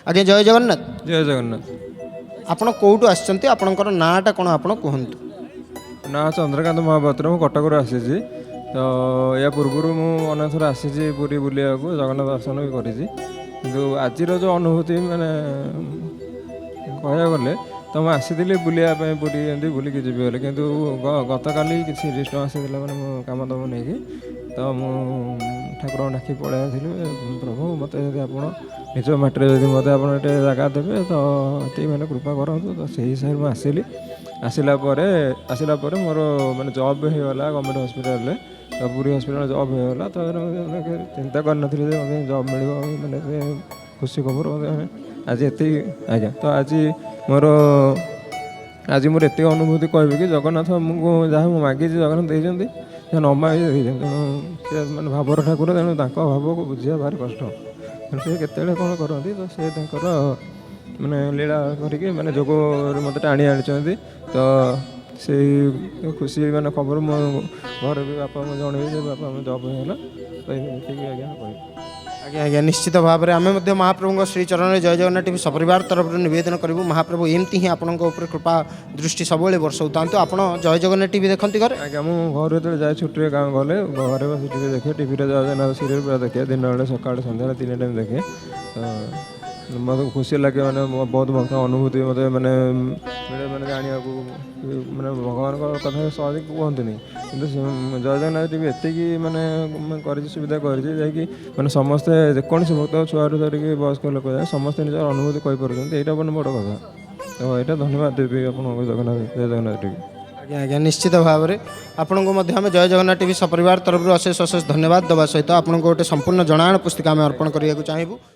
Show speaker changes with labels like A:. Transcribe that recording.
A: आज्ञा जय जगन्नाथ।
B: जय जगन्नाथ।
A: आपण कोउटू आछंती आपणकर नाटा कोन आपण कहंतु।
B: ना चंद्रकांत महापात्र मु कटक आसी तो या पूर्व मु अनेक थर आसी पुरी बुलिया को जगन्नाथ दर्शन भी करी किंतु आज जो अनुभूति माने कहया गले तो मुझे आसी बुलायापी पूरी एमती बुलिकी जी बोले कि गत काली किसी रिस्ट आसाला मैंने मो कम दम नहीं तो मु ठाकुर डाकी पलि आसली प्रभु मत आप निज माटी जब मत आप जगह देवे तो ये मैंने कृपा करूँ तो से हिसाब से आसली आसला मोर मैंने जॉब भी होगा गवर्नमेंट हॉस्पिटल तो पूरी हॉस्पिटल जॉब होगा तो चिंता कर नी जॉब मिल मैंने खुशी खबर आज एत आज्ञा तो आज मोर एत अनुभूति कह कि जगन्नाथ मुझे जहाँ मुझे मागी जगन्नाथ देते जहाँ न मागी से मैंने भावर ठाकुर तेणु भाव को बुझा भारी कष्ट से केत कौन करती तो से मैंने लीला करके मैंने जोग मत टाणी आनी तो से खुशी मैंने खबर मो घर भी बापा जनइबी बापा जॉब होगा तो ये आज्ञा कह
A: आज्ञा आज्ञा निश्चित भाव में आम महाप्रभु श्री चरण जय जगन्नाथ टीवी सपरिवार तरफ नवेदन करूँ महाप्रभु एमती ही आपण कृपा दृष्टि सब वर्षौ था आप जय जगन्नाथ टीवी देखते घर
B: आज्ञा मु घर जो जाए छुट्टी गाँव गले घर बस टी देखे टी जगन्नाथ सीरियल पूरा देखे दिन बेले सका सन्ध्या 3 टाइम देखे तो मतलब खुशी लगे मैंने बहुत भक्त अनुभूति मत मैंने मैंने जाना मैंने भगवान कथा सहज कहते नहीं कि जय जगन्नाथ टीवी एति मैंने कर सुविधा कर मैंने समस्ते जेकोसी भक्त छुआ धरिकी वयस्क लोक जाए समस्ते निज अनुभूति कहीपर यहाँ मैंने बड़ कथा तो यहाँ धन्यवाद देवी आप जगन्नाथ जय जगन्नाथ टीवी
A: आज्ञा आज्ञा निश्चित भाव में आपन को आम जय जगन्नाथ टीवी सपरिवार तरफ अशेष अशेष धन्यवाद देवा सहित आपन को गोटे संपूर्ण जनाण पुस्तिका आम अर्पण करने को चाहबू।